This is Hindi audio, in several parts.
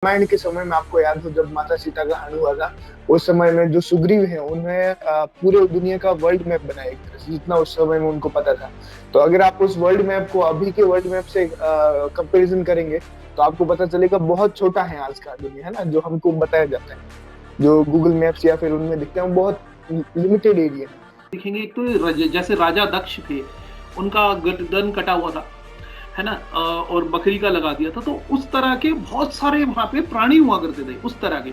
रामायण के समय में आपको याद हो जब माता सीता का हरण हुआ था, उस समय में जो सुग्रीव है उन्हें पूरे दुनिया का वर्ल्ड मैप बनाया एक तरह से, जितना उस समय में उनको पता था। तो अगर आप उस वर्ल्ड मैप को अभी के वर्ल्ड मैप से कंपैरिजन करेंगे, तो आपको पता चलेगा बहुत छोटा है आज का दुनिया, है ना? जो हमको बताया जाता है, जो गूगल मैप्स या फिर उनमें दिखते हैं, वो बहुत लिमिटेड एरिया है। देखेंगे एक तो जैसे राजा दक्ष थे, उनका गर्दन कटा हुआ था, है ना? और बकरी का लगा दिया था। तो उस तरह के बहुत सारे वहां पे प्राणी हुआ करते थे, उस तरह के।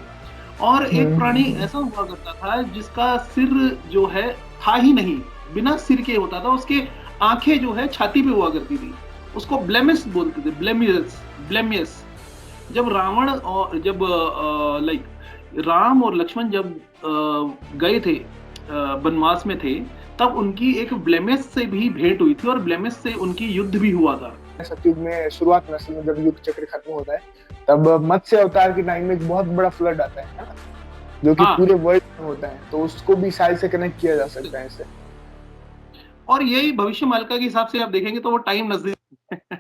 और एक प्राणी हम्म। ऐसा हुआ करता था जिसका सिर जो है था ही नहीं, बिना सिर के होता था। उसके आंखें जो है छाती पे हुआ करती थी। उसको ब्लेमिस बोलते थे, ब्लेमियस। ब्लेमियस। जब रावण और जब लाइक राम और लक्ष्मण जब गए थे, वनवास में थे, तब उनकी एक ब्लेमिस से भी भेंट हुई थी और ब्लेमिस से उनकी युद्ध भी हुआ था। सतयुग में शुरुआत में, असल में जब युग चक्र खत्म होता है, तब मत्स्य अवतार के टाइम में एक बहुत बड़ा फ्लड आता है ना? जो कि हाँ। पूरे वर्ल्ड में होता है, तो उसको भी शायद से कनेक्ट किया जा सकता है इससे। और यही भविष्य मालिका के हिसाब से आप देखेंगे तो वो टाइम नजदीक।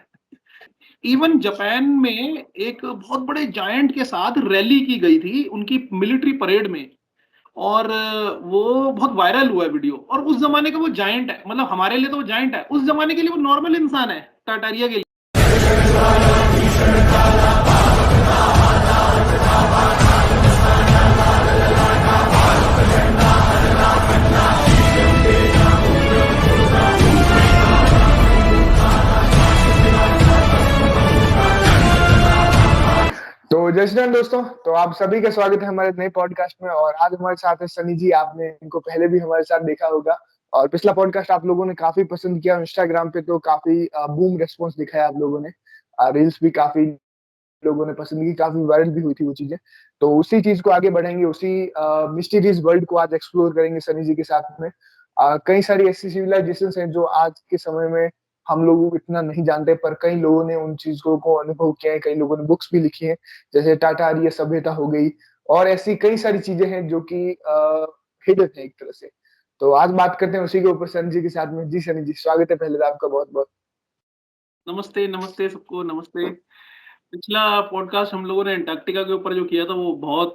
इवन जापान में एक बहुत बड़े जायंट के साथ रैली की गई थी उनकी मिलिट्री परेड में। और वो बहुत वायरल हुआ है वीडियो। और उस जमाने का वो जायंट है, मतलब हमारे लिए तो वो जायंट है, उस जमाने के लिए वो नॉर्मल इंसान है, टाटारिया के लिए। तो जय श्री राम दोस्तों, तो आप सभी का स्वागत है हमारे नए पॉडकास्ट में। और आज हमारे साथ है सनी जी। आपने इनको पहले भी हमारे साथ देखा होगा, और पिछला पॉडकास्ट आप लोगों ने काफी पसंद किया। इंस्टाग्राम पे तो काफी बूम रेस्पॉन्स दिखाया आप लोगों ने। रील्स भी काफी लोगों ने पसंद की, काफी वायरल भी हुई थी वो चीजें। तो उसी चीज को आगे बढ़ाएंगे, उसी मिस्टीरियस वर्ल्ड को आज एक्सप्लोर करेंगे सनी जी के साथ में। कई सारी ऐसी सिविलाइजेशन हैं जो आज के समय में हम लोग इतना नहीं जानते, पर कई लोगों ने उन चीजों को अनुभव किया है, कई लोगों ने बुक्स भी लिखी हैं। जैसे टाटा आर्य सभ्यता हो गई, और ऐसी कई सारी चीजें हैं जो कि हिडन है एक तरह से। तो आज बात करते हैं उसी के ऊपर सनी जी के साथ में। जी सनी जी, स्वागत है पहले तो आपका बहुत बहुत। नमस्ते, नमस्ते सबको, नमस्ते। पिछला पॉडकास्ट हम लोगों ने अंटार्कटिका के ऊपर जो किया था वो बहुत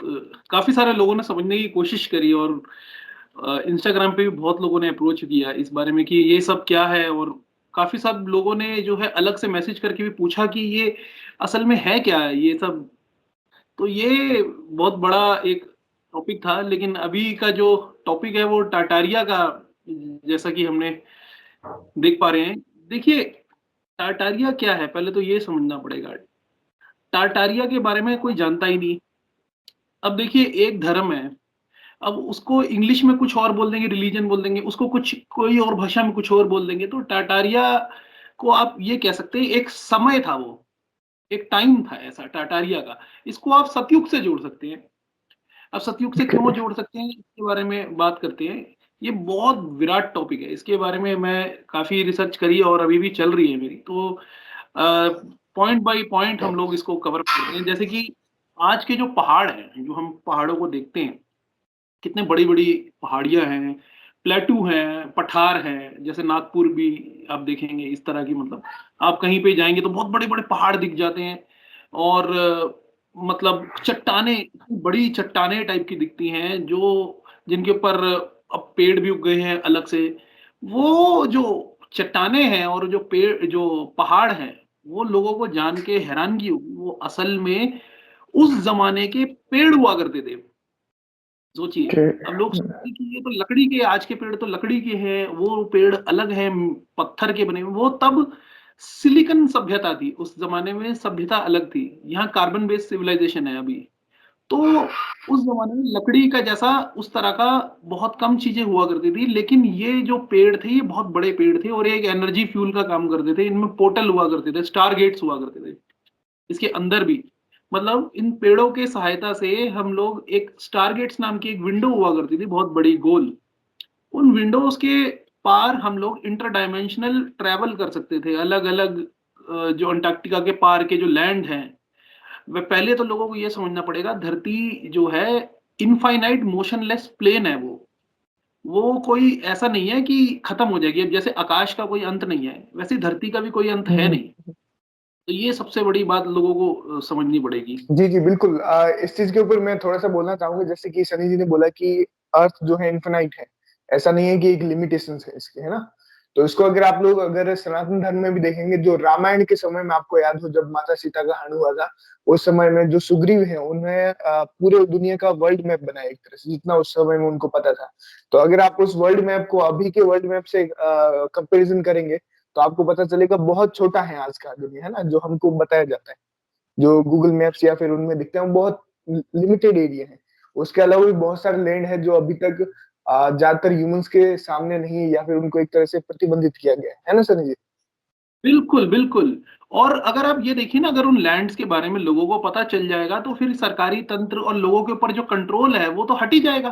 काफी सारे लोगों ने समझने की कोशिश करी। और इंस्टाग्राम पे भी बहुत लोगों ने अप्रोच किया इस बारे में कि ये सब क्या है। और काफी सब लोगों ने जो है अलग से मैसेज करके भी पूछा कि ये असल में है क्या है ये सब। तो ये बहुत बड़ा एक टॉपिक था। लेकिन अभी का जो टॉपिक है वो टाटारिया का, जैसा कि हमने देख पा रहे हैं। देखिए, टाटारिया क्या है पहले तो ये समझना पड़ेगा। टाटारिया के बारे में कोई जानता ही नहीं। अब देखिए, एक धर्म है, अब उसको इंग्लिश में कुछ और बोल देंगे, रिलीजन बोल देंगे, उसको कुछ कोई और भाषा में कुछ और बोल देंगे। तो टाटारिया को आप ये कह सकते हैं एक समय था वो, एक टाइम था ऐसा टाटारिया का। इसको आप सतयुग से जोड़ सकते हैं। अब सतयुग से क्यों जोड़ सकते हैं इसके बारे में बात करते हैं। ये बहुत विराट टॉपिक है, इसके बारे में मैं काफी रिसर्च करी है और अभी भी चल रही है मेरी। तो पॉइंट बाय पॉइंट हम लोग इसको कवर करते हैं। जैसे कि आज के जो पहाड़ हैं, जो हम पहाड़ों को देखते हैं, कितने बड़ी-बड़ी पहाड़ियाँ हैं, प्लेटू हैं, पठार हैं, जैसे नागपुर भी आप देखेंगे इस तरह की। मतलब आप कहीं पे जाएँगे तो बहुत बड़े-बड़े पहाड़ दिख जाते हैं। और मतलब चट्टानें, बड़ी चट्टानें टाइप की दिखती हैं जो जिनके ऊपर अब पेड़ भी उग गए हैं अलग से। वो जो चट्टानें हैं और जो पेड़ जो पहाड़ हैं, वो लोगों को जान के हैरानगी होगी, वो असल में उस ज़माने के पेड़ हुआ करते थे। सोचिए, अब लोग सोचते हैं कि ये तो लकड़ी के, आज के पेड़ तो लकड़ी के हैं, वो पेड़ अलग हैं, पत्थर के बने हुए। वो तब सिलिकन सभ्यता थी, उस ज़माने में सभ्यता अलग थी। यहाँ कार्बन बेस्ड सिविलाइज़ेशन है अभी। तो उस ज़माने में लकड़ी का जैसा उस तरह का बहुत कम चीज़ें हुआ करती थी। लेकिन ये जो पेड़ थे, ये बहुत बड़े पेड़ थे और ये एक एनर्जी फ्यूल का काम करते थे। इनमें पोर्टल हुआ करते थे, स्टार गेट्स हुआ करते थे। इसके अंदर भी, मतलब इन पेड़ों के सहायता से हम लोग एक स्टारगेट्स नाम की एक विंडो हुआ करती थी, बहुत बड़ी गोल। उन विंडोज के पार हम लोग इंटर डायमेंशनल ट्रैवल कर सकते थे। अलग अलग जो अंटार्कटिका के पार के जो लैंड हैं, वह पहले तो लोगों को ये समझना पड़ेगा, धरती जो है इनफाइनाइट मोशनलेस प्लेन है। वो कोई ऐसा नहीं है कि खत्म हो जाएगी। अब जैसे आकाश का कोई अंत नहीं है, वैसे धरती का भी कोई अंत है नहीं। तो ये सबसे बड़ी बात लोगों को समझनी पड़ेगी। जी, जी, बिल्कुल। इस चीज़ के ऊपर मैं थोड़ा-सा बोलना चाहूँगा, जैसे कि सनी जी ने बोला कि अर्थ जो है इन्फिनाइट है। ऐसा नहीं है कि एक लिमिटेशंस है इसके, है ना? तो इसको अगर सनातन धर्म में भी देखेंगे, जो रामायण के समय में आपको याद हो जब माता सीता का हरण हुआ था, उस समय में जो सुग्रीव हैं उन्हें पूरे दुनिया का वर्ल्ड मैप बनाया एक तरह से, जितना उस समय में उनको पता था। तो अगर आप उस वर्ल्ड मैप को अभी के वर्ल्ड मैप से कंपैरिज़न करेंगे, तो आपको पता चलेगा बहुत छोटा है आज का दुनिया, है ना? जो हमको बताया जाता है। जो गूगल मैप्स या फिर उनमें दिखते हैं, वो बहुत लिमिटेड एरिया है। उसके अलावा भी बहुत सारे लैंड है जो अभी तक ज़्यादातर ह्यूमन्स के सामने नहीं है या फिर उनको एक तरह से प्रतिबंधित किया गया है ना सनी जी? बिल्कुल, बिल्कुल। और अगर आप ये देखिए ना, अगर उन लैंड्स के बारे में लोगों को पता चल जाएगा, तो फिर सरकारी तंत्र और लोगों के ऊपर जो कंट्रोल है, वो तो हट ही जाएगा।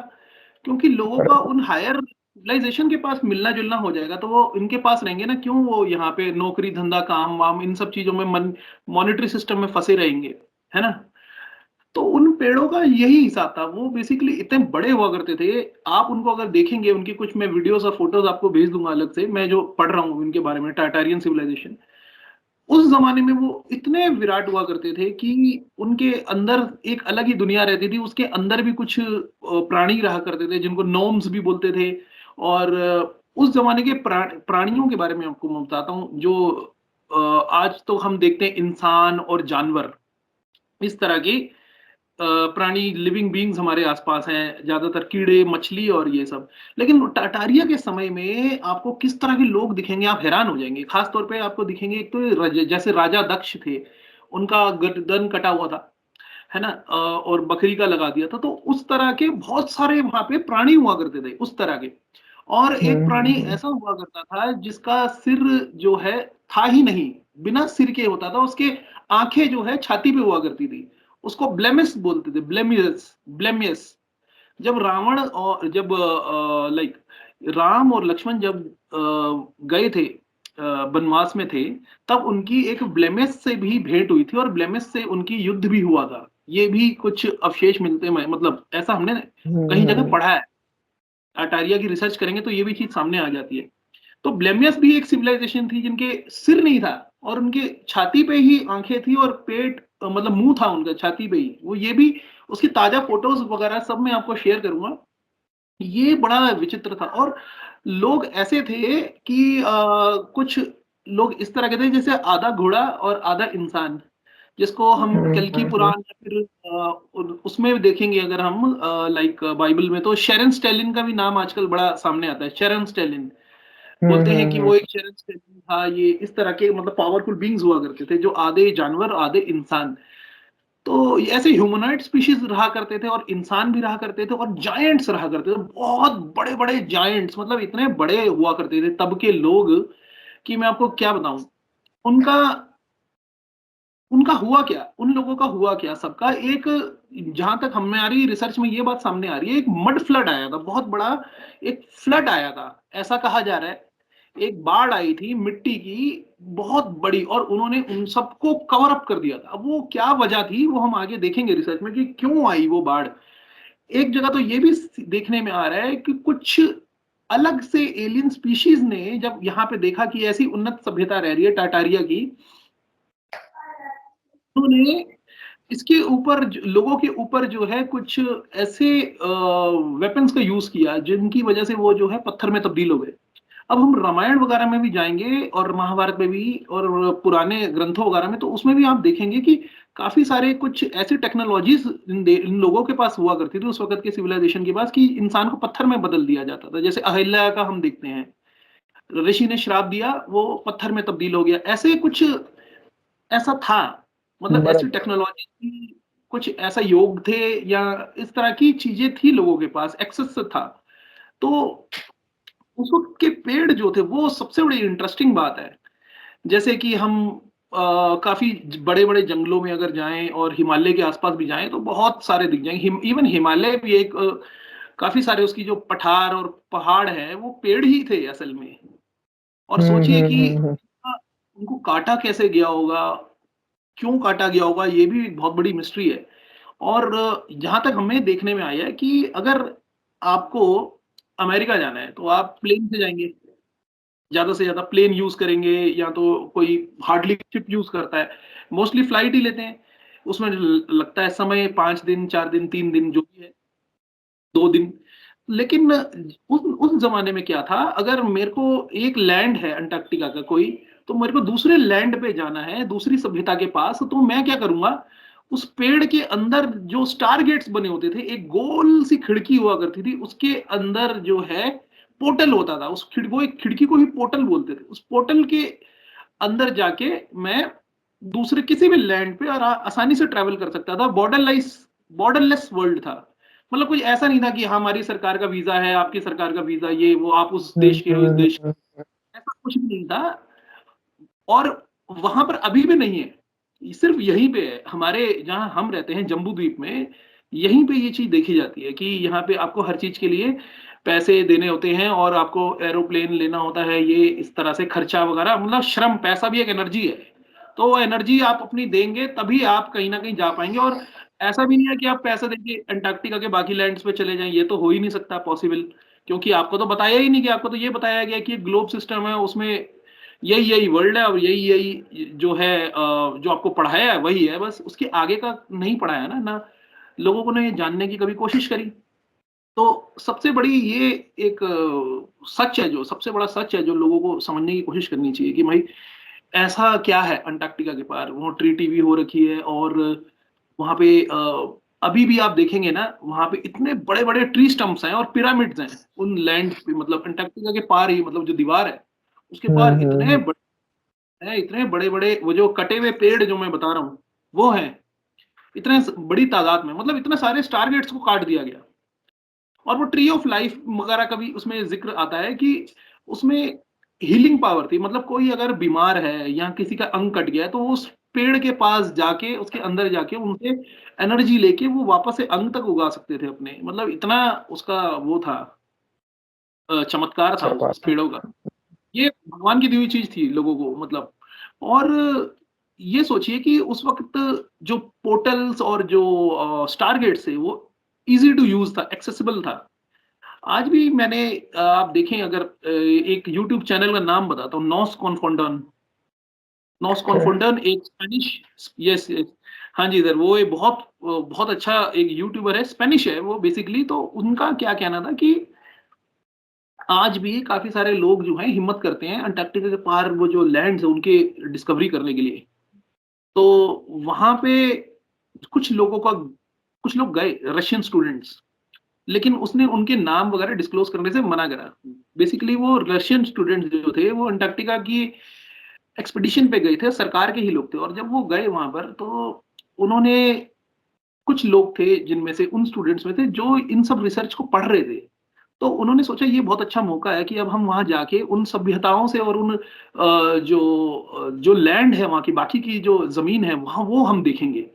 क्योंकि लोगों का उन हायर सिविलाइज़ेशन के पास मिलना-जुलना हो जाएगा, तो वो इनके पास रहेंगे ना, क्यों वो यहाँ पे नौकरी, धंधा, काम-वाम इन सब चीज़ों में मॉनेटरी सिस्टम में फँसे रहेंगे, है ना? तो उन पेड़ों का यही हिसाब था, वो बेसिकली इतने बड़े हुआ करते थे, आप उनको अगर देखेंगे, उनकी कुछ मैं वीडियोज़ और फ़ोटोज़ आपको भेज दूँगा अलग से, मैं जो पढ़ रहा हूँ इनके बारे में, टाटारियन सिविलाइज़ेशन। उस ज़माने में वो इतने विराट हुआ करते थे कि उनके अंदर एक अलग ही दुनिया रहती थी, उसके अंदर भी कुछ प्राणी रहा करते थे, जिनको नॉर्म्स भी बोलते थे। और उस ज़माने के प्राणियों के बारे में आपको मैं बताता हूँ, जो आज तो हम देखते हैं इंसान और जानवर, इस तरह के प्राणी लिविंग बीइंग्स हमारे आसपास हैं, ज़्यादातर कीड़े, मछली और ये सब। लेकिन टाटारिया के समय में आपको किस तरह के लोग दिखेंगे, आप हैरान हो जाएँगे। ख़ास तौर पे आपको दिखेंगे, एक तो जैसे राजा दक्ष थे, उनका गर्दन कटा हुआ था, है ना? और बकरी का लगा दिया था, तो उस तरह के बहुत सारे वहाँ पे प्राणी हुआ करते थे, उस तरह के। और हुँ, एक प्राणी हुँ, हुँ। ऐसा हुआ करता था जिसका सिर जो है था ही नहीं, बिना सिर के होता था, उसके आँखें जो है छाती पे हुआ करती थी। उसको ब्लेमिस बोलते थे, ब्लेमियस ब्लेमियस। जब लाइक राम और लक्ष्मण जब गए थे, वनवास में थे, तब उनकी एक ब्लेमियस से भी भेंट हुई थी और ब्लेमियस से उनकी युद्ध भी हुआ था। ये भी कुछ अवशेष मिलते हैं, मतलब ऐसा हमने हुँ, कहीं हुँ, जगह हुँ। पढ़ा है। टाटारिया की रिसर्च करेंगे तो ये भी चीज़ सामने आ जाती है। तो ब्लेमियस भी एक सिविलाइजेशन थी जिनके सिर नहीं था और उनके छाती पे ही आँखें थी और पेट, मतलब मुँह था उनका छाती पे ही। वो ये भी उसकी ताज़ा फ़ोटोज़ वगैरह सब मैं आपको शेयर करूँगा। ये बड़ा विचित्र था। और लोग ऐसे थे कि कुछ लोग इस तरह के थे जैसे आधा घोड़ा और आधा इंसान, जिसको हम हुँ, कल्कि हुँ, हुँ। पुराण या फिर उसमें भी देखेंगे अगर हम, लाइक बाइबल में, तो शेरन स्टेलिन का भी नाम आजकल बड़ा सामने आता है। शेरन स्टेलिन हुँ, बोलते हैं हुँ, कि हुँ। वो एक शेरन स्टेलिन था। ये इस तरह के मतलब पावरफुल बीइंग्स हुआ करते थे, जो आधे जानवर, आधे इंसान। तो ऐसे ह्यूमनॉइड स्पीशीज़ रहा करते थे और इंसान भी रहा करते थे और जायंट्स रहा करते थे। बहुत बड़े-बड़े जायंट्स, मतलब इतने बड़े हुआ करते थे तब के लोग कि मैं आपको क्या बताऊँ। उनका उनका हुआ क्या? उन लोगों का हुआ क्या? सबका एक, जहाँ तक हमारी रिसर्च में ये बात सामने आ रही है, एक मड फ्लड आया था, बहुत बड़ा एक फ्लड आया था। ऐसा कहा जा रहा है, एक बाढ़ आई थी मिट्टी की, बहुत बड़ी, और उन्होंने उन सबको कवर अप कर दिया था। अब वो क्या वजह थी, वो हम आगे देखेंगे रिसर्च में कि क्यों आई वो बाढ़। एक जगह तो ये भी देखने में आ रहा है कि कुछ अलग से एलियन स्पीशीज़ ने जब यहाँ पे देखा कि ऐसी उन्नत सभ्यता रह रही है टाटारिया की, उन्होंने इसके ऊपर लोगों के ऊपर जो है कुछ ऐसे वेपन्स का यूज़ किया जिनकी वजह से वो जो है पत्थर में तब्दील हो गए। अब हम रामायण वगैरह में भी जाएँगे और महाभारत में भी और पुराने ग्रंथों वगैरह में, तो उसमें भी आप देखेंगे कि काफ़ी सारे कुछ ऐसी टेक्नोलॉज़ीज़ इन लोगों के पास हुआ करती थी उस वक़्त के सिविलाइज़ेशन के पास, कि इंसान को पत्थर में बदल दिया जाता था। जैसे अहिल्या का हम देखते हैं, ऋषि ने श्राप दिया, वो पत्थर में तब्दील हो गया। ऐसे कुछ ऐसा था, मतलब ऐसी बराबर। टेक्नोलॉजी थी, कुछ ऐसा योग थे या इस तरह की चीज़ें थी लोगों के पास, एक्सेस था। तो उस वक़्त के पेड़ जो थे वो सबसे बड़ी इंटरेस्टिंग बात है। जैसे कि हम काफ़ी बड़े-बड़े जंगलों में अगर जाएँ और हिमालय के आस-पास भी जाएँ तो बहुत सारे दिख जाएँगे। इवन हिमालय भी एक, काफ़ी सारे उसकी जो पठार और पहाड़ हैं वो पेड़ ही थे असल में। और हुँ, सोचिए हुँ, कि हुँ, हुँ। उनको काटा कैसे गया होगा? क्यों काटा गया होगा, ये भी एक बहुत बड़ी मिस्ट्री है। और जहाँ तक हमें देखने में आया है कि अगर आपको अमेरिका जाना है तो आप प्लेन से जाएँगे, ज़्यादा से ज़्यादा प्लेन यूज़ करेंगे या तो कोई हार्डली शिप यूज़ करता है। मोस्टली फ्लाइट ही लेते हैं। उसमें लगता है समय 5 दिन, 4 दिन, 3 दिन जो भी है, 2 दिन। लेकिन उस ज़माने में क्या था, अगर मेरे को एक लैंड है अंटार्कटिका का कोई, तो मेरे को दूसरे लैंड पे जाना है, दूसरी सभ्यता के पास, तो मैं क्या करूँगा, उस पेड़ के अंदर जो स्टार गेट्स बने होते थे, एक गोल सी खिड़की हुआ करती थी, उसके अंदर जो है पोर्टल होता था। वो एक खिड़की को ही पोर्टल बोलते थे। उस पोर्टल के अंदर जाके मैं दूसरे किसी भी लैंड पे और आसानी से ट्रैवल कर सकता था। बॉर्डरलेस वर्ल्ड था। मतलब कुछ ऐसा नहीं था कि हमारी सरकार का वीज़ा है, आपकी सरकार का वीज़ा ये वो, आप उस देश के हो, इस देश ऐसा कुछ भी नहीं था। और वहाँ पर अभी भी नहीं है। सिर्फ़ यहीं पे है, हमारे जहाँ हम रहते हैं जम्बू द्वीप में, यहीं पे ये चीज़ देखी जाती है कि यहाँ पे आपको हर चीज़ के लिए पैसे देने होते हैं और आपको एरोप्लेन लेना होता है, ये इस तरह से खर्चा वगैरह, मतलब श्रम, पैसा भी एक एनर्जी है। तो वो एनर्जी आप अपनी देंगे तभी आप कहीं न कहीं जा पाएँगे। और ऐसा भी नहीं है कि आप पैसे देके अंटार्कटिका के बाकी लैंड्स पे चले जाएँ, ये तो हो ही नहीं सकता पॉसिबल। क्योंकि आपको तो बताया ही नहीं, कि आपको तो ये बताया गया कि ग्लोब सिस्टम है, उसमें यही-यही वर्ल्ड है और यही-यही जो है जो आपको पढ़ाया है वही है, बस उसके आगे का नहीं पढ़ाया ना, ना लोगों ने जानने की कभी कोशिश करी। तो सबसे बड़ी ये एक सच है, जो सबसे बड़ा सच है जो लोगों को समझने की कोशिश करनी चाहिए कि भाई ऐसा क्या है अंटार्कटिका के पार? वो ट्रीटी भी हो रखी है और वहाँ पे अभी भी आप देखेंगे ना, वहाँ पे इतने बड़े-बड़े ट्री स्टम्प्स हैं और पिरामिड्स हैं, उन लैंड्स पे, मतलब अंटार्कटिका के पार ही, मतलब जो दीवार है, उसके पार इतने बड़े-बड़े वो जो कटे हुए पेड़ जो मैं बता रहा हूँ, वो हैं। इतने बड़ी तादाद में, मतलब इतने सारे स्टारगेट्स को काट दिया गया। और वो ट्री ऑफ लाइफ वगैरह का भी उसमें ज़िक्र आता है कि उसमें हीलिंग पावर थी। मतलब कोई अगर बीमार है या किसी का अंग कट गया है, तो वो उस पेड़ के पास जाके, उसके अंदर जाके उनसे एनर्जी लेके वो वापस से अंग तक उगा सकते थे अपने। मतलब इतना उसका वो था, चमत्कार था क्या उस बात है। पेड़ों का। ये भगवान की दी हुई चीज़ थी लोगों को, मतलब। और ये सोचिए कि उस वक़्त जो पोर्टल्स और जो स्टारगेट्स थे, वो ईज़ी टू यूज़ था, एक्सेसिबल था। आज भी मैंने आप देखें अगर एक यूट्यूब चैनल का नाम बताता हूँ, नॉस ओके। कॉन्फोल्डन एक स्पेनिश, यस, यस। हाँ जी सर, वो एक बहुत अच्छा एक यूट्यूबर है, स्पेनिश है वो बेसिकली। तो उनका क्या कहना था कि आज भी काफ़ी सारे लोग जो हैं हिम्मत करते हैं अंटार्कटिका के पार वो जो लैंड्स हैं उनके डिस्कवरी करने के लिए। तो वहाँ पे कुछ लोगों का कुछ लोग गए, रशियन स्टूडेंट्स, लेकिन उसने उनके नाम वगैरह डिस्क्लोज़ करने से मना करा। बेसिकली वो रशियन स्टूडेंट्स जो थे, वो अंटार्कटिका की एक्सपीडिशन पे गए थे, सरकार के ही लोग थे। और जब वो गए वहाँ पर, तो उन्होंने, कुछ लोग थे जिनमें से, उन स्टूडेंट्स में थे जो इन सब रिसर्च को पढ़ रहे थे। तो उन्होंने सोचा ये बहुत अच्छा मौका है कि अब हम वहाँ जाके उन सभ्यताओं से और उन जो लैंड है वहाँ की, बाकी की जो ज़मीन है वहाँ, वो हम देखेंगे।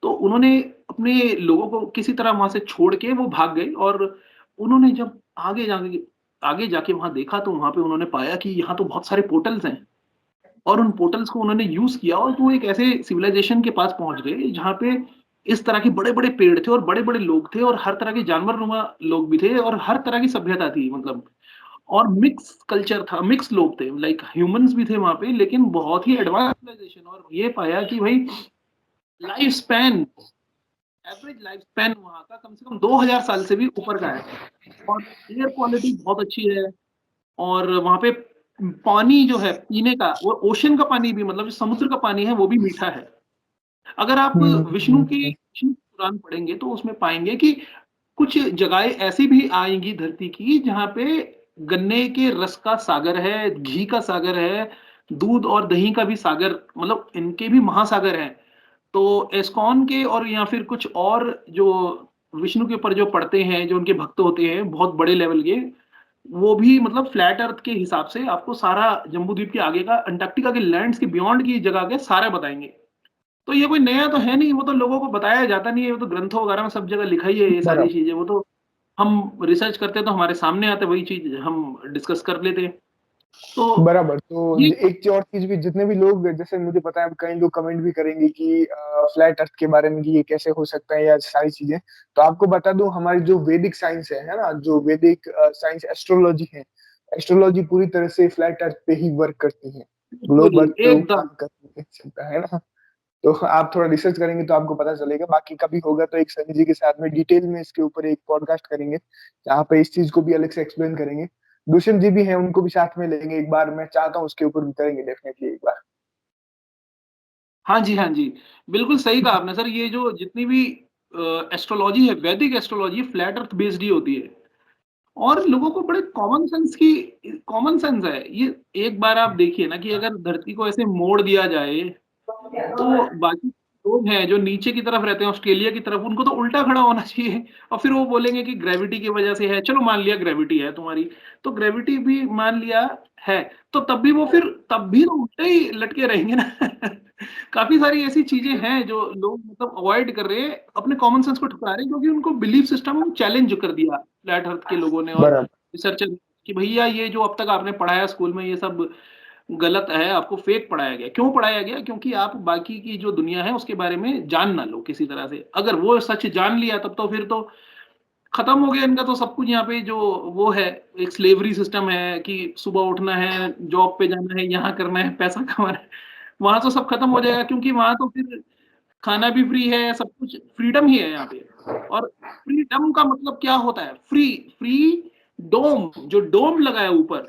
तो उन्होंने अपने लोगों को किसी तरह वहाँ से छोड़ के वो भाग गए। और उन्होंने जब आगे जाके वहाँ देखा, तो वहाँ पे उन्होंने पाया कि यहाँ तो बहुत सारे पोर्टल्स हैं। और उन पोर्टल्स को उन्होंने यूज़ किया और वो एक ऐसे सिविलाइज़ेशन के पास पहुँच गए जहाँ पे इस तरह के बड़े-बड़े पेड़ थे और बड़े-बड़े लोग थे और हर तरह के जानवरनुमा लोग भी थे और हर तरह की सभ्यता थी, मतलब। और मिक्स कल्चर था, मिक्स लोग थे, लाइक ह्यूमन्स भी थे वहाँ पे, लेकिन बहुत ही एडवांस सिविलाइज़ेशन। और ये पाया कि भाई life span average life span वहाँ का कम से कम 2000 साल से भी ऊपर का है। और एयर क्वालिटी बहुत अच्छी है। और वहाँ पे पानी जो है पीने का, वो ओशन का पानी भी, मतलब जो समुद्र का पानी है, वो भी मीठा है। अगर आप विष्णु पुराण पढ़ेंगे, तो उसमें पाएँगे कि कुछ जगहें ऐसी भी आएँगी धरती की, जहाँ पे गन्ने के रस का सागर है, घी का सागर है, दूध और दही का भी सागर, मतलब इनके भी महासागर हैं। तो इस्कॉन के और या फिर कुछ और जो विष्णु के ऊपर जो पढ़ते हैं, जो उनके भक्त होते हैं बहुत बड़े लेवल के, वो भी मतलब फ्लैट अर्थ के हिसाब से आपको सारा जम्बूद्वीप के आगे का, अंटार्कटिका के लैंड्स के बियॉन्ड की जगह के सारे बताएँगे। तो ये कोई नया तो है नहीं, वो तो लोगों को बताया जाता नहीं है, वो तो ग्रंथों वगैरह में सब जगह लिखा ही है ये सारी बराबर। चीज़ें। वो तो हम रिसर्च करते हैं तो हमारे सामने आते हैं, वही चीज़ हम डिस्कस कर लेते हैं। तो बराबर। तो ये एक और चीज़ भी, जितने भी लोग, जैसे मुझे पता है कई लोग कमेंट भी करेंगे कि फ्लैट अर्थ के बारे में कि ये कैसे हो सकता है या सारी चीज़ें। तो आपको बता दूँ, हमारी जो वैदिक साइंस है ना? जो वैदिक साइंस एस्ट्रोलॉजी है, एस्ट्रोलॉजी पूरी तरह से फ्लैट अर्थ पे ही वर्क करती है, बिल्कुल, ग्लोब अर्थ पे वो एकदम। काम कर नहीं सकता, है ना? तो आप थोड़ा रिसर्च करेंगे तो आपको पता चलेगा। बाकी कभी होगा तो एक सनी जी के साथ में डिटेल में इसके ऊपर एक पॉडकास्ट करेंगे, जहाँ पे इस चीज़ को भी अलग से एक्सप्लेन करेंगे। दुष्यंत जी भी हैं, उनको भी साथ में लेंगे एक बार, मैं चाहता हूँ उसके ऊपर भी करेंगे डेफिनिटली एक बार। हाँ जी, हाँ जी। बिल्कुल सही कहा आपने सर, ये जो जितनी भी एस्ट्रोलॉजी है, वैदिक एस्ट्रोलॉजी फ्लैट अर्थ बेस्ड ही होती है। और लोगों को बड़े कॉमन सेंस है। ये एक बार आप देखिए ना कि अगर धरती को ऐसे मोड़ दिया जाए, तो बाकी लोग हैं जो नीचे की तरफ रहते हैं, ऑस्ट्रेलिया की तरफ, उनको तो उल्टा खड़ा होना चाहिए और फिर वो बोलेंगे कि ग्रेविटी की वजह से है। चलो मान लिया ग्रेविटी है तुम्हारी, तो ग्रेविटी भी मान लिया है, तो तब भी तो उल्टे ही लटके रहेंगे ना। काफ़ी सारी ऐसी चीज़ें हैं जो लोग मतलब अवॉइड कर रहे हैं, अपने कॉमन सेंस को ठुकरा रहे हैं, क्योंकि उनको बिलीफ सिस्टम चैलेंज कर दिया फ्लैट अर्थ के लोगों ने और बराबर। रिसर्चर कि भैया ये जो अब तक आपने पढ़ाया स्कूल में, ये सब गलत है, आपको फेक पढ़ाया गया। क्यों पढ़ाया गया? क्योंकि आप बाकी की जो दुनिया है उसके बारे में जान ना लो किसी तरह से। अगर वो सच जान लिया तब तो फिर तो खत्म हो गया इनका तो सब कुछ। यहाँ पे जो वो है, एक स्लेवरी सिस्टम है कि सुबह उठना है, जॉब पे जाना है, यहाँ करना है, पैसा कमाना है। वहाँ तो सब खत्म हो जाएगा, क्योंकि वहाँ तो फिर खाना भी फ्री है, सब कुछ फ्रीडम ही है यहाँ पे। और फ्रीडम का मतलब क्या होता है? फ्री डोम, जो डोम लगा है ऊपर,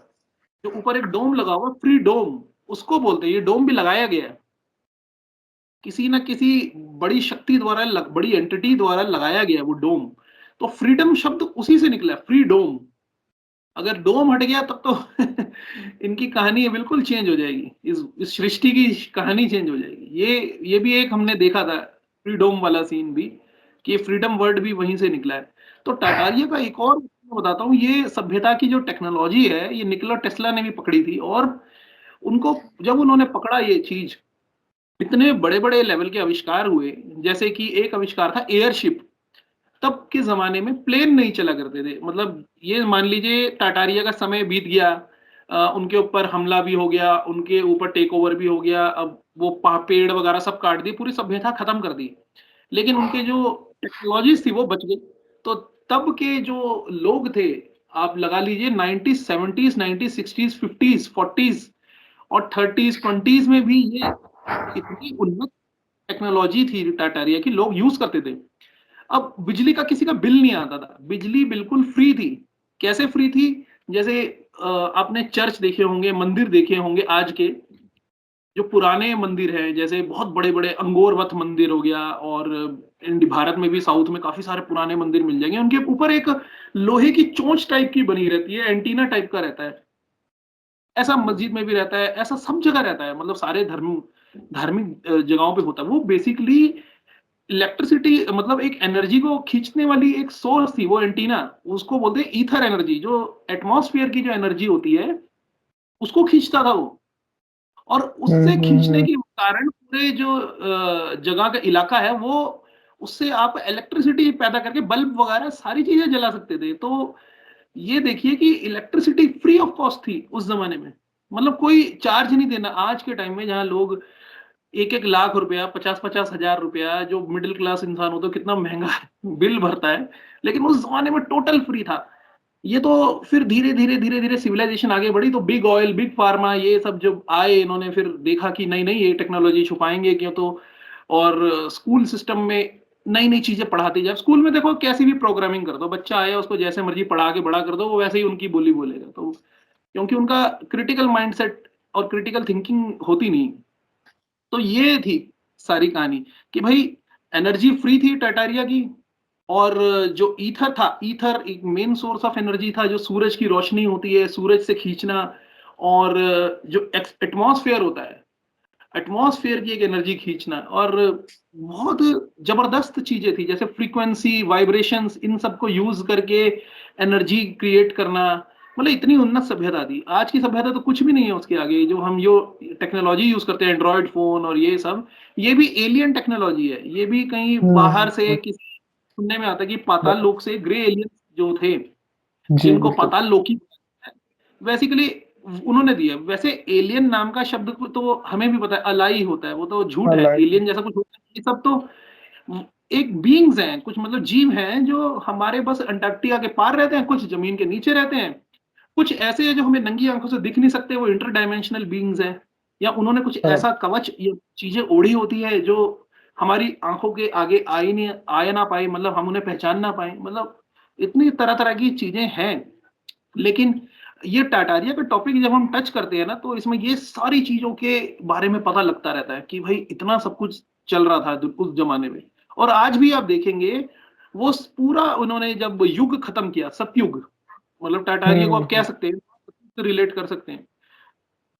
जो ऊपर एक डोम लगा हुआ फ्री डोम, उसको बोलते हैं। ये डोम भी लगाया गया है किसी न किसी बड़ी शक्ति द्वारा, बड़ी एंटिटी द्वारा लगाया गया है वो डोम। तो फ्रीडम शब्द उसी से निकला है, फ्री डोम। अगर डोम हट गया तब तो इनकी कहानी बिल्कुल चेंज हो जाएगी। इस सृष्टि की कहानी चेंज हो जाएगी। ये भी एक हमने देखा था, फ्रीडोम वाला सीन भी, कि फ्रीडम वर्ड भी वहीं से निकला है। तो टाटारिया का एक और मैं बताता हूँ, ये सभ्यता की जो टेक्नोलॉजी है, ये निकोला टेस्ला ने भी पकड़ी थी। और उनको जब उन्होंने पकड़ा ये चीज़, इतने बड़े-बड़े लेवल के आविष्कार हुए, जैसे कि एक आविष्कार था एयरशिप। तब के ज़माने में प्लेन नहीं चला करते थे। मतलब ये मान लीजिए टाटारिया का समय बीत गया, उनके ऊपर हमला भी हो गया, उनके ऊपर टेक ओवर भी हो गया, अब वो पेड़ वगैरह सब काट दिए, पूरी सभ्यता खत्म कर दी। लेकिन उनके जो टेक्नोलॉजीज़ थी वो बच गई। तो तब के जो लोग थे, आप लगा लीजिए 90s, 70s, 90s, 60s, 50s, 40s और 30s, 20s में भी ये इतनी उन्नत टेक्नोलॉजी थी टाटारिया की, लोग यूज़ करते थे। अब बिजली का किसी का बिल नहीं आता था, बिजली बिल्कुल फ्री थी। कैसे फ्री थी? जैसे आपने चर्च देखे होंगे, मंदिर देखे होंगे आज के, जो पुराने मंदिर हैं, जैसे बहुत बड़े-बड़े अंगोर वट मंदिर हो गया, और भारत में भी साउथ में काफ़ी सारे पुराने मंदिर मिल जाएँगे। उनके ऊपर एक लोहे की चोंच टाइप की बनी रहती है, एंटीना टाइप का रहता है। ऐसा मस्जिद में भी रहता है, ऐसा सब जगह रहता है, मतलब सारे धार्मिक जगहों पे होता है। वो बेसिकली इलेक्ट्रिसिटी, मतलब एक एनर्जी को खींचने वाली एक सोर्स थी वो एंटीना। उसको बोलते हैं ईथर एनर्जी, जो एटमॉस्फेयर की जो एनर्जी होती है, उसको खींचता था वो। और उससे खींचने हम्म। के कारण पूरे जो जगह का इलाका है, वो उससे आप इलेक्ट्रिसिटी पैदा करके बल्ब वगैरह सारी चीज़ें जला सकते थे। तो ये देखिए कि इलेक्ट्रिसिटी फ्री ऑफ कॉस्ट थी उस ज़माने में। मतलब कोई चार्ज नहीं देना। आज के टाइम में जहाँ लोग 1-1 लाख रुपया, 50-50 हज़ार रुपया, जो मिडल क्लास इंसान हो तो कितना महँगा बिल भरता है, लेकिन उस ज़माने में टोटल फ्री था। ये तो फिर धीरे-धीरे सिविलाइज़ेशन आगे बढ़ी, तो बिग ऑयल, बिग फार्मा ये सब जब आए, इन्होंने फिर देखा कि नहीं-नहीं ये टेक्नोलॉजी छुपाएँगे क्यों, तो और स्कूल सिस्टम में नई-नई चीज़ें पढ़ाते जाओ। स्कूल में देखो कैसी भी प्रोग्रामिंग कर दो, बच्चा आया उसको जैसे मर्ज़ी पढ़ा के बड़ा कर दो, वो वैसे ही उनकी बोली बोलेगा। तो क्योंकि उनका क्रिटिकल माइंडसेट और क्रिटिकल थिंकिंग होती नहीं। तो ये थी सारी कहानी कि भाई एनर्जी फ्री थी टाटारिया की। और जो ईथर था, ईथर एक मेन सोर्स ऑफ एनर्जी था, जो सूरज की रोशनी होती है, सूरज से खींचना। और जो एटमॉस्फेयर होता है, एटमॉस्फेयर की एक एनर्जी खींचना। और बहुत जबरदस्त चीजें थी, जैसे फ्रीक्वेंसी, वाइब्रेशंस, इन सबको यूज करके एनर्जी क्रिएट करना। मतलब इतनी उन्नत सभ्यता थी। आज की सभ्यता तो कुछ भी नहीं है उसके आगे। जो हम जो टेक्नोलॉजी यूज करते हैं, एंड्रॉयड फोन और ये सब, ये भी एलियन टेक्नोलॉजी है। ये भी कहीं बाहर से किसी सुनने में आता है कि पाताल लोक से ग्रे एलियंस जो थे, जी जिनको बिल्कुल। पाताल लोकी बेसिकली उन्होंने दिया। वैसे एलियन नाम का शब्द को तो हमें भी पता है, अलाई होता है, वो तो झूठ हाँ है। लाइट। एलियन जैसा कुछ होता है, ये सब तो एक बीइंग्स हैं, कुछ मतलब जीव हैं जो हमारे बस अंटार्कटिका के पार रहते हैं, कुछ जमीन के नीचे रहते हैं, कुछ ऐसे हैं जो हमें नंगी आंखों से दिख नहीं सकते, वो इंटरडायमेंशनल बीइंग्स हैं, या उन्होंने कुछ हाँ, ऐसा कवच या चीजें ओढ़ी होती है जो हमारी आंखों के आगे आ ना पाए, मतलब हम उन्हें पहचान ना पाए। मतलब इतनी तरह तरह की चीजें हैं। लेकिन ये टाटारिया का टॉपिक जब हम टच करते हैं ना, तो इसमें ये सारी चीज़ों के बारे में पता लगता रहता है कि भाई इतना सब कुछ चल रहा था उस ज़माने में। और आज भी आप देखेंगे, वो स पूरा उन्होंने जब युग खत्म किया, सतयुग, मतलब टाटारिया को हम्म, आप कह सकते हैं, से रिलेट कर सकते हैं।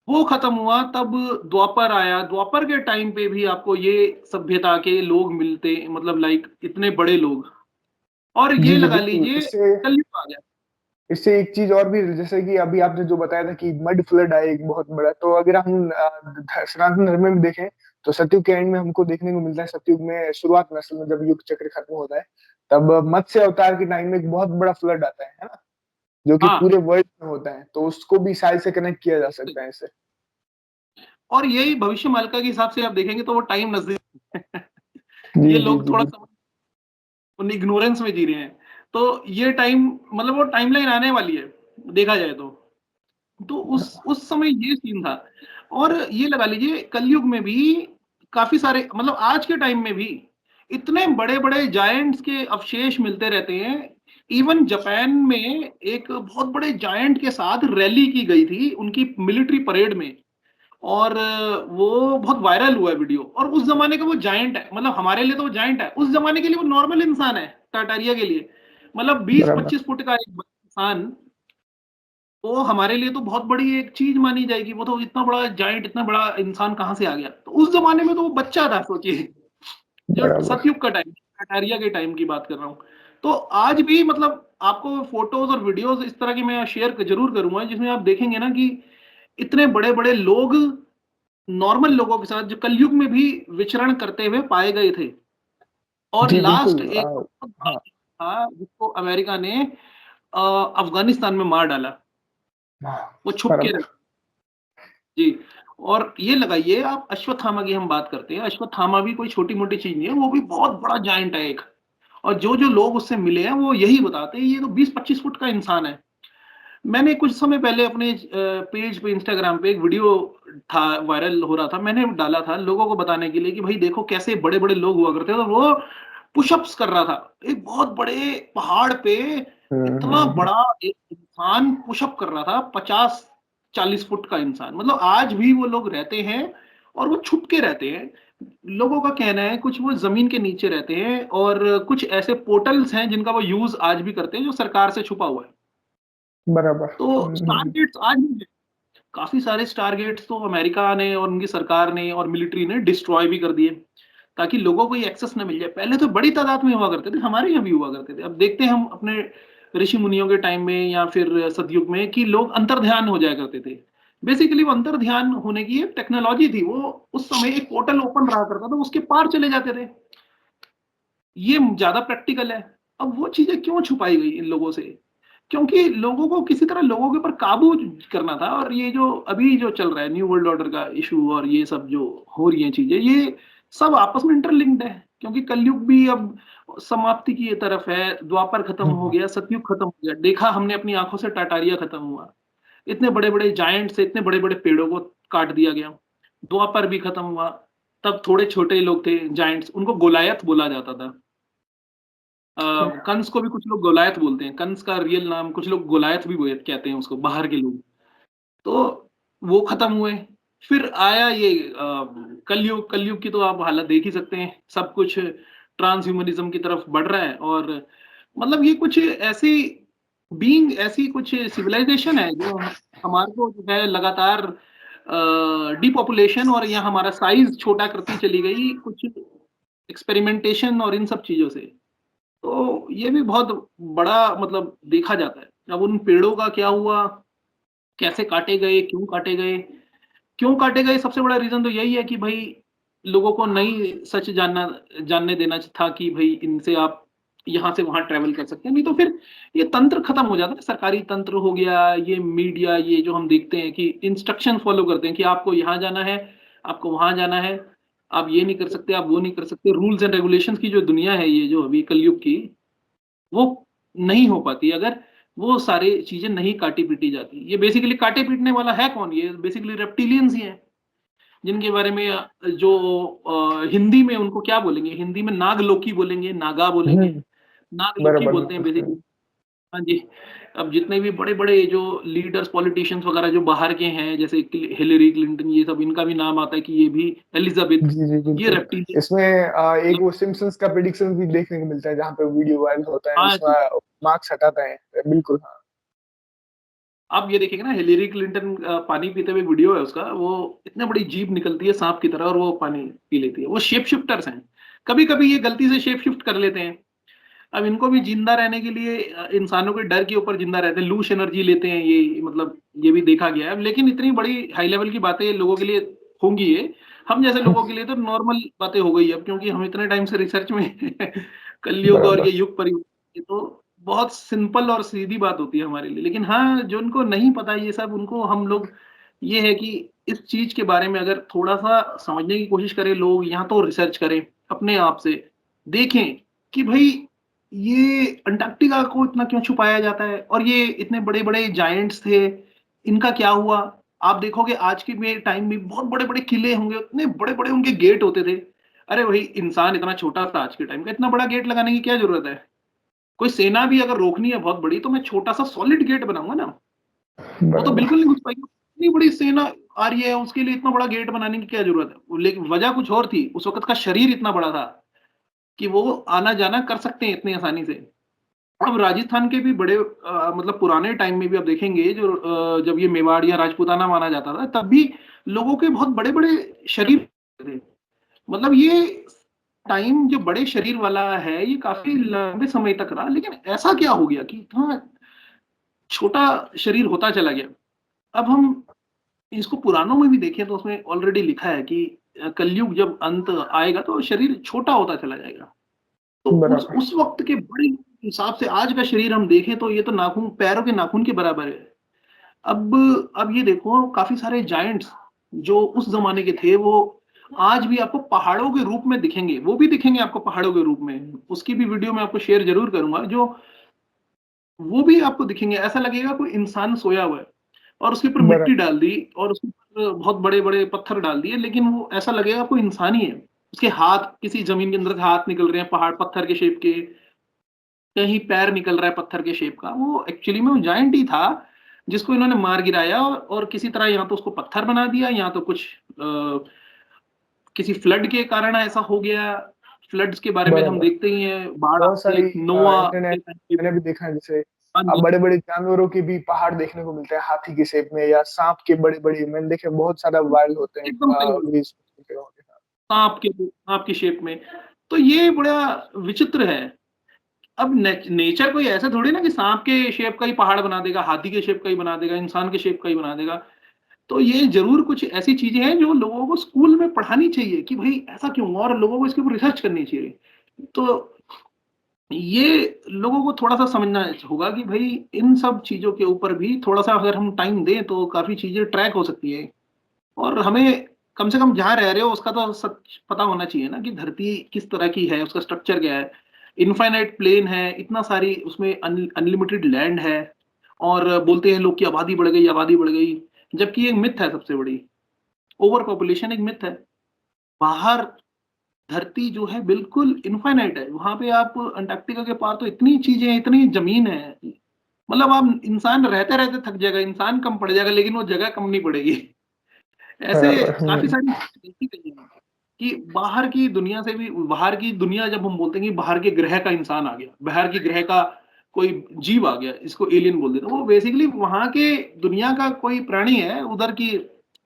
वो खत्म हुआ, तब द्वापर आया। द्वापर के टाइम पे भी आपको ये सभ्यता के लोग मिलते, मतलब लाइक इतने बड़े लोग, और जी ये जी लगा बिल्कुल। लीजिए इससे कलयुग आ गया। इससे एक चीज और भी, जैसे कि अभी आपने जो बताया था कि मड फ्लड आया एक बहुत बड़ा, तो अगर हम सनातन धर्म में भी देखें तो सतयुग के एंड में हमको देखने को मिलता है, सतयुग में शुरुआत में, असल में जब युग चक्र खत्म होता है, तब मत्स्य अवतार के टाइम में एक बहुत बड़ा फ्लड आता है ना, जो कि हाँ, पूरे वर्ल्ड में होता है, तो उसको भी शायद से कनेक्ट किया जा सकता है इससे। और यही भविष्य मालिका के हिसाब से आप देखेंगे तो वो टाइम नज़दीक जी ये जी लोग जी थोड़ा बिल्कुल। समझ इग्नोरेंस में जी रहे हैं। तो ये टाइम, मतलब वो टाइमलाइन आने वाली है, देखा जाए तो। तो उस समय ये सीन था। और ये लगा लीजिए कलयुग में भी काफ़ी सारे, मतलब आज के टाइम में भी इतने बड़े-बड़े जायंट्स के अवशेष मिलते रहते हैं। इवन जापान में एक बहुत बड़े जायंट के साथ रैली की गई थी, उनकी मिलिट्री परेड में। और वो बहुत वायरल हुआ है वीडियो, और उस ज़माने का वो जायंट है, मतलब हमारे लिए तो वो जायंट है, उस ज़माने के लिए वो नॉर्मल इंसान है, टाटारिया के लिए। मतलब बराबर। 20-25 फुट का एक इंसान, वो हमारे लिए तो बहुत बड़ी एक चीज़ मानी जाएगी, वो तो इतना बड़ा जायंट, इतना बड़ा इंसान कहाँ से आ गया? तो उस ज़माने में तो वो बच्चा था, सोचिए, जो बराबर। सतयुग का टाइम, टाटारिया के टाइम की बात कर रहा हूँ। तो आज भी मतलब आपको फ़ोटोज़ और वीडियोज़ इस तरह की मैं शेयर ज़रूर करूँगा, जिसमें आप देखेंगे ना कि इतने बड़े-बड़े लोग नॉर्मल लोगों के साथ जो कलयुग में भी विचरण करते हुए पाए गए थे। और जी लास्ट बिल्कुल। एक बहुत बड़ा हाँ था जिसको अमेरिका ने अफ़गानिस्तान में मार डाला। हाँ, वो छुप के बराबर। रहे। जी। और ये लगाइए आप, अश्वत्थामा की हम बात करते हैं, अश्वत्थामा भी कोई छोटी-मोटी चीज़ नहीं है, वो भी बहुत बड़ा जायंट है एक। और जो-जो लोग उससे मिले हैं, वो यही बताते हैं, ये तो 20-25 फुट का इंसान है। मैंने कुछ समय पहले अपने पेज पे, इंस्टाग्राम पे एक वीडियो था, वायरल हो रहा था। मैंने डाला था लोगों को बताने के लिए कि भाई देखो कैसे बड़े-बड़े लोग हुआ करते थे, और वो पुशअप्स कर रहा था। एक बहुत बड़े पहाड़ पे इतना हम्म। बड़ा एक इंसान पुशअप कर रहा था, 50-40 फुट का इंसान। मतलब आज भी वो लोग रहते हैं, और वो छुप के रहते हैं। लोगों का कहना है कुछ वो ज़मीन के नीचे रहते हैं, और कुछ ऐसे पोर्टल्स हैं जिनका वो यूज़ आज भी करते हैं, जो सरकार से छुपा हुआ है। बराबर। तो स्टारगेट्स आज भी हैं। काफ़ी सारे स्टारगेट्स तो अमेरिका ने और उनकी सरकार ने और मिलिट्री ने डिस्ट्रॉय भी कर दिए, ताकि लोगों को ये एक्सेस ना मिल जाए। पहले तो बड़ी तादाद में हुआ करते थे, हमारे यहाँ भी हुआ करते थे। अब देखते हैं हम अपने ऋषि मुनियों के टाइम में या फिर सतयुग में कि लोग अंतर्ध्यान हो जाया करते थे। बेसिकली वो अंतर्ध्यान होने की एक टेक्नोलॉजी थी, वो उस समय एक पोर्टल ओपन रहा करता था, उसके पार चले जाते थे। ये ज़्यादा प्रैक्टिकल है। अब वो चीज़ें क्यों छुपाई गई इन लोगों से? क्योंकि लोगों को किसी तरह लोगों के ऊपर काबू करना था, और ये जो अभी जो चल रहा है न्यू वर्ल्ड ऑर्डर का इश्यू, और ये सब जो हो रही हैं चीज़ें, ये सब आपस में इंटरलिंक्ड है। क्योंकि कलयुग भी अब समाप्ति की ये तरफ है, द्वापर खत्म हो गया, सतयुग खत्म हो गया। देखा हमने अपनी आँखों से, टाटारिया खत्म हुआ। इतने बड़े-बड़े जायंट से इतने बड़े-बड़े पेड़ों को काट दिया गया। द्वापर भी खत्म हुआ, तब थोड़े छोटे लोग थे जायंट्स, उनको गोलायत बोला जाता था। कंस को भी कुछ लोग गौलायत बोलते हैं। कंस का रियल नाम कुछ लोग गौलायत भी कहते हैं उसको, बाहर के लोग। तो वो खत्म हुए। फिर आया ये कलयुग। कलयुग की तो आप हालत देख ही सकते हैं। सब कुछ ट्रांसह्यूमनिज़्म की तरफ बढ़ रहा है, और मतलब ये कुछ ऐसी बीइंग, ऐसी कुछ सिविलाइज़ेशन है जो हमारे को जो है लगातार डिपॉपुलेशन और या हमारा साइज़ छोटा करती चली गई, कुछ एक्सपेरिमेंटेशन और इन सब चीज़ों से। तो ये भी बहुत बड़ा मतलब देखा जाता है। अब उन पेड़ों का क्या हुआ? कैसे काटे गए? क्यों काटे गए? क्यों काटे गए? सबसे बड़ा रीज़न तो यही है कि भई लोगों को नई सच जानने देना था कि भई इनसे आप यहाँ से वहाँ ट्रैवल कर सकते हैं। नहीं तो फिर ये तंत्र खत्म हो जाता है। सरकारी तंत्र हो गया, ये मीडिया, ये जो हम देखते हैं कि इंस्ट्रक्शन फ़ॉलो करते हैं कि आपको यहाँ जाना है, आपको वहाँ जाना है, आप ये नहीं कर सकते, आप वो नहीं कर सकते। रूल्स एंड रेगुलेशंस की जो दुनिया है, ये जो अभी कलयुग की, वो नहीं हो पाती। अगर वो सारी चीजें नहीं काटी पीटी जाती। ये बेसिकली काटे पीटने वाला है कौन? ये बेसिकली रेप्टिलियंस ही हैं, जिनके बारे में जो हिंदी में उनको क्या बोलेंगे? हिंदी में नागलोकी बोलेंगे, नागा बोलेंगे, हम्म, नागलोकी बराबर बोलते हैं बराबर। बेसिकली। हाँ जी। अब जितने भी बड़े-बड़े जो लीडर्स, पॉलिटिशियंस वगैरह जो बाहर के हैं, जैसे हिलेरी क्लिंटन, ये सब, इनका भी नाम आता है कि ये भी एलिजाबेथ, जी जी ये बिल्कुल। रेप्टिलियन इसमें एक मतलब। वो सिम्पसन्स का प्रेडिक्शन भी देखने को मिलता है जहाँ पे वीडियो वायरल होता है, हाँ उसमें जी। मार्क्स हटाता है। बिल्कुल हाँ। आप ये देखिएगा ना, हिलेरी क्लिंटन पानी पीते हुए वीडियो है उसका, वो इतने बड़ी जीभ निकलती है सांप की तरह और वो पानी पी लेती है। वो शेप शिफ्टर्स हैं। कभी-कभी ये गलती से शेप शिफ्ट कर लेते हैं। अब इनको भी जिंदा रहने के लिए इंसानों के डर के ऊपर जिंदा रहते हैं, लूश एनर्जी लेते हैं ये, मतलब ये भी देखा गया है। लेकिन इतनी बड़ी हाई लेवल की बातें लोगों के लिए होंगी ये, हम जैसे लोगों के लिए तो नॉर्मल बातें हो गई अब, क्योंकि हम इतने टाइम से रिसर्च में कलयुग और ये बराबर युग परिवर्तन, ये तो बहुत सिंपल और सीधी बात होती है हमारे लिए। लेकिन हाँ, जो उनको नहीं पता ये सब, उनको हम लोग, ये है कि इस चीज के बारे में अगर थोड़ा सा समझने की कोशिश करें लोग, या तो रिसर्च करें अपने आप से, देखें कि भाई ये अंटार्कटिका को इतना क्यों छुपाया जाता है, और ये इतने बड़े-बड़े जायंट्स थे, इनका क्या हुआ? आप देखोगे आज के में टाइम में बहुत बड़े-बड़े किले होंगे, इतने बड़े-बड़े उनके गेट होते थे। अरे भाई, इंसान इतना छोटा था आज के टाइम का, इतना बड़ा गेट लगाने की क्या ज़रूरत है? कोई सेना भी अगर रोकनी है बहुत बड़ी, तो मैं छोटा-सा सॉलिड गेट बनाऊँगा ना, वो तो बिल्कुल बराबर। नहीं घुस पाएगी। इतनी बड़ी सेना आ रही है, उसके लिए इतना बड़ा गेट बनाने की क्या ज़रूरत है? लेकिन वजह कुछ और थी, उस वक़्त का शरीर इतना बड़ा था कि वो आना-जाना कर सकते हैं इतनी आसानी से। अब राजस्थान के भी बड़े मतलब पुराने टाइम में भी आप देखेंगे, जो जब ये मेवाड़ या राजपूताना माना जाता था, तब भी लोगों के बहुत बड़े-बड़े शरीर थे। मतलब ये टाइम जो बड़े शरीर वाला है, ये काफ़ी लंबे समय तक रहा, लेकिन ऐसा क्या हो गया कि इतना छोटा शरीर होता चला गया? अब हम इसको पुराणों में भी देखें तो उसमें ऑलरेडी लिखा है कि कलयुग जब अंत आएगा तो शरीर छोटा होता चला जाएगा। तो बराबर उस वक़्त के बड़े हिसाब से आज का शरीर हम देखें तो ये तो नाखून, पैरों के नाखून के बराबर है। अब ये देखो, काफ़ी सारे जायंट्स जो उस ज़माने के थे, वो आज भी आपको पहाड़ों के रूप में दिखेंगे। वो भी दिखेंगे आपको पहाड़ों के रूप में। उसकी भी वीडियो मैं आपको शेयर ज़रूर करूँगा, जो वो भी आपको दिखेंगे। ऐसा लगेगा कोई इंसान सोया हुआ है और उसके ऊपर मिट्टी बराबर। डाल दी और उसके ऊपर बहुत बड़े-बड़े पत्थर डाल दिए, लेकिन वो ऐसा लगेगा कोई इंसान ही है। उसके हाथ किसी ज़मीन के अंदर से हाथ निकल रहे हैं, पहाड़ पत्थर के शेप के, कहीं पैर निकल रहा है पत्थर के शेप का। वो एक्चुअली में वो जायंट ही था, जिसको इन्होंने मार गिराया और किसी तरह या तो उसको पत्थर बना दिया, या तो कुछ किसी फ्लड के कारण ऐसा हो गया। फ्लड्स के बारे में हम बराबर देखते ही हैं, बाढ़ बहुत आती सारी है, नोआ के इंटरनेट टाइम पे मैंने भी। भी देखा है, जैसे हाँ जी। बड़े-बड़े जानवरों के भी पहाड़ देखने को मिलते हैं हाथी के शेप में, या सांप के बड़े-बड़े, मैंने देखे बहुत सारा वायरल होते हैं एकदम सही बोला। रील्स वगैरह के साथ। सांप की शेप में। तो ये बड़ा विचित्र है। अब नेचर कोई ऐसा थोड़ी ना कि सांप के शेप का ही पहाड़ बना देगा, हाथी के शेप का ही बना देगा, इंसान के शेप का ही बना देगा। तो ये ज़रूर कुछ ऐसी चीज़ें हैं जो लोगों को स्कूल में पढ़ानी चाहिए कि भई ऐसा क्यों? और लोगों को इसके ऊपर रिसर्च करनी चाहिए। तो ये लोगों को थोड़ा-सा समझना होगा कि भई इन सब चीज़ों के ऊपर भी थोड़ा-सा अगर हम टाइम दें तो काफ़ी चीज़ें ट्रैक हो सकती हैं। और हमें कम से कम जहाँ रह रहे हो उसका तो सच पता होना चाहिए ना, कि धरती किस तरह की है, उसका स्ट्रक्चर क्या है। इनफाइनाइट प्लेन है, इतना सारी उसमें अनलिमिटेड लैंड है, और बोलते हैं लोग कि आबादी बढ़ गई, आबादी बढ़ गई। जबकि ये मिथ है सबसे बड़ी। ओवर पॉपुलेशन एक मिथ है। बाहर धरती जो है बिल्कुल इनफाइनाइट है। वहाँ पे आप अंटार्कटिका के पार तो इतनी चीज़ें हैं, इतनी ज़मीन है। मतलब आप इंसान रहते-रहते थक जाएगा, इंसान कम पड़ जाएगा, लेकिन वो जगह कम नहीं पड़ेगी। ऐसे बराबर काफ़ी सारी चीज़ें देखी गई हैं कि बाहर की दुनिया से भी, बाहर की दुनिया जब हम बोलते हैं कि बाहर के ग्रह का इंसान आ गया, बाहर के ग्रह का कोई जीव आ गया, इसको एलियन बोल देते हैं। वो बेसिकली वहाँ के दुनिया का कोई प्राणी है, उधर की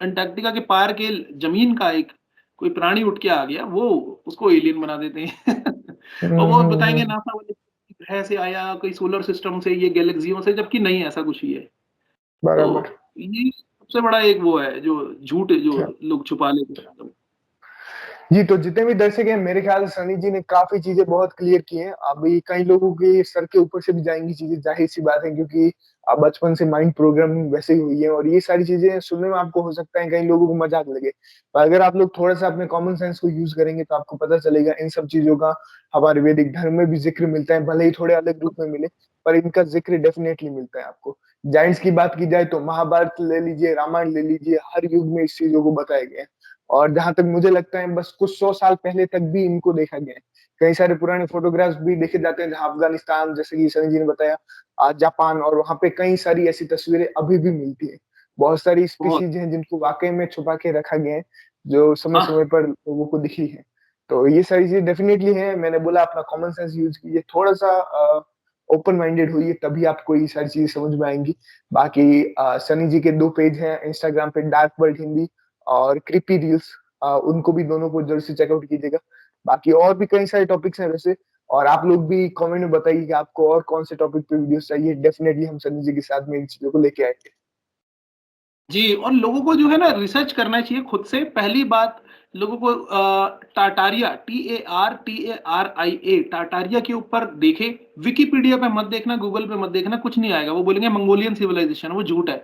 अंटार्कटिका के पार के ज़मीन का एक कोई प्राणी उठ के आ गया, वो उसको एलियन बना देते हैं। और वो बताएँगे हम्म। नासा वाले ग्रह से आया, कोई सोलर सिस्टम से, ये गैलेक्सियों से, जबकि नहीं, ऐसा कुछ ही है। तो बराबर। ये सबसे बड़ा एक वो है जो झूठ जो अच्छा। लोग छुपा लेते हैं एकदम। जी, तो जितने भी दर्शक हैं, मेरे ख्याल से सनी जी ने काफ़ी चीज़ें बहुत क्लियर की हैं। अभी कई लोगों के सर के ऊपर से भी जाएँगी चीज़ें, ज़ाहिर-सी बात है, क्योंकि बचपन से माइंड प्रोग्रामिंग वैसे ही हुई है और ये सारी चीज़ें सुनने में आपको हो सकता है कई लोगों को मज़ाक लगे। पर अगर आप लोग थोड़ा-सा अपने कॉमन सेंस को यूज़ करेंगे, तो आपको पता चलेगा इन सब चीज़ों का हमारे वैदिक धर्म में भी ज़िक्र मिलता है, भले ही थोड़े अलग रूप में मिले, पर इनका ज़िक्र डेफ़िनेटली मिलता है आपको। जायंट्स की बात की जाए तो महाभारत ले लीजिए, रामायण ले लीजिए, हर युग में इस चीज़ों को बताया गया है। और जहाँ तक मुझे लगता है बस कुछ 100 साल पहले तक भी इनको देखा गया है। कई सारे पुराने फ़ोटोग्राफ्स भी देखे जाते हैं जहाँ अफ़गानिस्तान जैसे कि सनी जी ने बताया जापान और वहाँ पे कई सारी ऐसी तस्वीरें अभी भी मिलती हैं। बहुत सारी बहुत। स्पीशीज़ हैं जिनको वाक़ई में छुपा के रखा गया है, जो हाँ, समय-समय पर लोगों को दिखी हैं। तो ये सारी चीज़ें डेफ़िनेटली हैं, मैंने बोला अपना कॉमन सेंस यूज़ कीजिए, थोड़ा-सा ओपन माइंडेड होइए तभी आपको ये सारी चीज़ें समझ में आएँगी। बाकी सनी जी के 2 पेज हैं इंस्टाग्राम पे डार्क वर्ल्ड हिंदी और क्रीपी रील्स उनको भी दोनों को ज़रूर से चेकआउट कीजिएगा। बाकी और भी कई सारे टॉपिक्स हैं वैसे और आप लोग भी कमेंट में बताइए कि आपको और कौन-से टॉपिक पे वीडियोज़ चाहिए, डेफ़िनेटली हम सनी जी के साथ में इन चीज़ों को लेके आएँगे। जी, और लोगों को जो है ना रिसर्च करना चाहिए खुद से। पहली बात लोगों को टाटारिया TARTARIA टाटारिया के ऊपर देखें। विकिपीडिया पे मत देखना, गूगल पे मत देखना, कुछ नहीं आएगा। वो बोलेंगे मंगोलियन सिविलाइज़ेशन, वो झूठ है।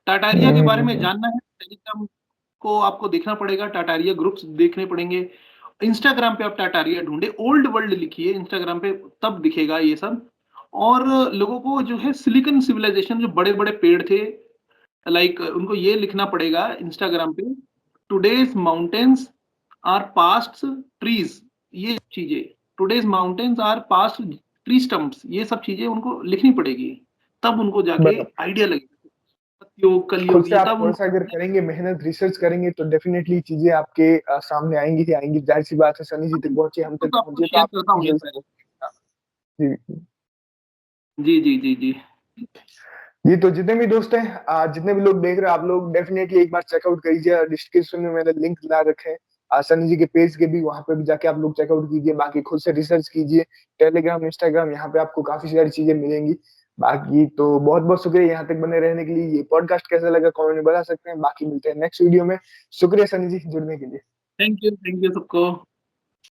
टाटारिया के हुँ, बारे हुँ, में हुँ। जानना है, टेलीग्राम को आपको देखना पड़ेगा, टाटारिया ग्रुप्स देखने पड़ेंगे। इंस्टाग्राम पे आप टाटारिया ढूँढे, ओल्ड वर्ल्ड लिखिए इंस्टाग्राम पे, तब दिखेगा ये सब। और लोगों को जो है सिलिकन सिविलाइज़ेशन, जो बड़े-बड़े पेड़ थे, उनको ये लिखना पड़ेगा इंस्टाग्राम पे, today's mountains are past trees, ये चीज़ें, today's mountains are past tree stumps, ये सब चीज़ें उनको लिखनी पड़ेगी। तब उनको जाके बराबर। आइडिया लगेगा। सतयुग, खुद कलयुग, से ये आप तब थोड़ा-सा उनको अगर करेंगे मेहनत, रिसर्च करेंगे तो डेफ़िनेटली चीज़ें आपके सामने आएँगी ही आएँगी। ज़ाहिर-सी बात है सनी जी तक पहुँचे, हम तक तो आपको पहुँचे तो शेयर आप करता हूँ भी ये जल्द से सारे। जल्द हाँ, जी, जी। जी, जी, जी, जी। जी, तो जितने भी दोस्त हैं जितने भी लोग देख रहे हैं, आप लोग डेफ़िनेटली एक बार चेकआउट करिए डिस्क्रिप्शन में मैंने लिंक ला रखे हैं। सनी जी के पेज के भी वहाँ पे भी जाके आप लोग चेकआउट कीजिए, बाकी खुद से रिसर्च कीजिए। टेलीग्राम, इंस्टाग्राम यहाँ पे आपको काफ़ी सारी चीज़ें मिलेंगी। बाकी तो बहुत-बहुत शुक्रिया यहाँ तक बने रहने के लिए। ये पॉडकास्ट कैसा लगा कमेंट में बता सकते हैं। बाकी मिलते हैं नेक्स्ट वीडियो में। शुक्रिया सनी जी जुड़ने के लिए। थैंक यू सबको।